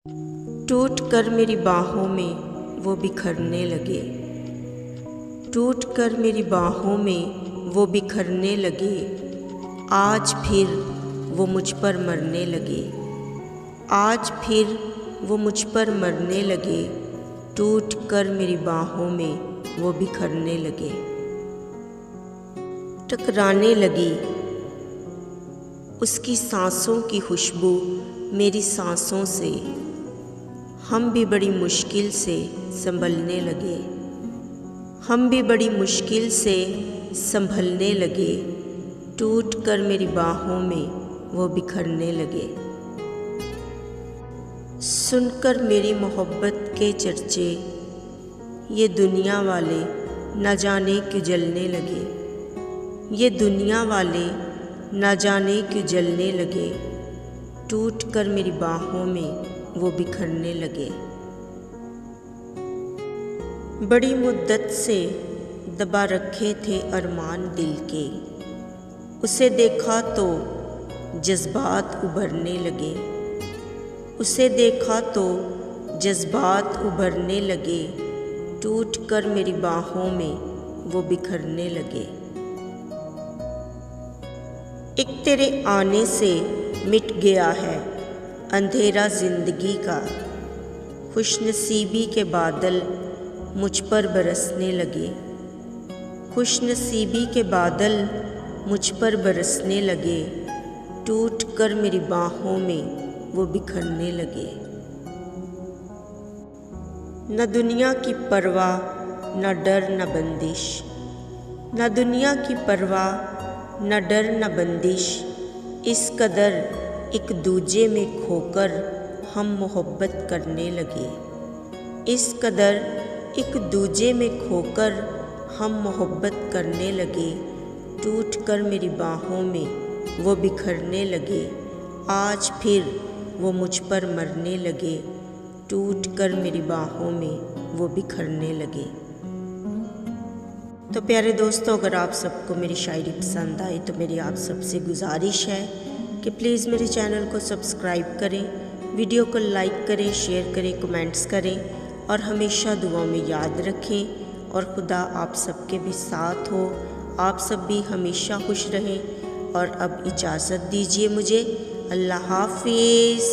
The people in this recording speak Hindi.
टूट कर मेरी बाहों में वो बिखरने लगे, टूट कर मेरी बाहों में वो बिखरने लगे। आज फिर वो मुझ पर मरने लगे, आज फिर वो मुझ पर मरने लगे। टूट कर मेरी बाहों में वो बिखरने लगे। टकराने लगी उसकी सांसों की खुशबू मेरी सांसों से। हम भी बड़ी मुश्किल से संभलने लगे, हम भी बड़ी मुश्किल से संभलने लगे। टूट कर मेरी बाहों में वो बिखरने लगे। सुनकर मेरी मोहब्बत के चर्चे ये दुनिया वाले न जाने क्यों जलने लगे, ये दुनिया वाले न जाने क्यों जलने लगे। टूट कर मेरी बाहों में वो बिखरने लगे। बड़ी मुद्दत से दबा रखे थे अरमान दिल के, उसे देखा तो जज्बात उभरने लगे, उसे देखा तो जज्बात उभरने लगे। टूट कर मेरी बाहों में वो बिखरने लगे। एक तेरे आने से मिट गया है अंधेरा जिंदगी का, खुशनसीबी के बादल मुझ पर बरसने लगे, खुशनसीबी के बादल मुझ पर बरसने लगे। टूट कर मेरी बाहों में वो बिखरने लगे। न दुनिया की परवाह न डर न बंदिश, न दुनिया की परवाह न डर न बंदिश। इस कदर एक दूजे में खोकर हम मोहब्बत करने लगे, इस कदर एक दूजे में खोकर हम मोहब्बत करने लगे। टूट कर मेरी बाहों में वो बिखरने लगे। आज फिर वो मुझ पर मरने लगे। टूट कर मेरी बाहों में वो बिखरने लगे। तो प्यारे दोस्तों, अगर आप सबको मेरी शायरी पसंद आई तो मेरी आप सबसे गुजारिश है कि प्लीज़ मेरे चैनल को सब्सक्राइब करें, वीडियो को लाइक करें, शेयर करें, कमेंट्स करें और हमेशा दुआ में याद रखें। और खुदा आप सबके भी साथ हो, आप सब भी हमेशा खुश रहें। और अब इजाज़त दीजिए मुझे। अल्लाह हाफिज़।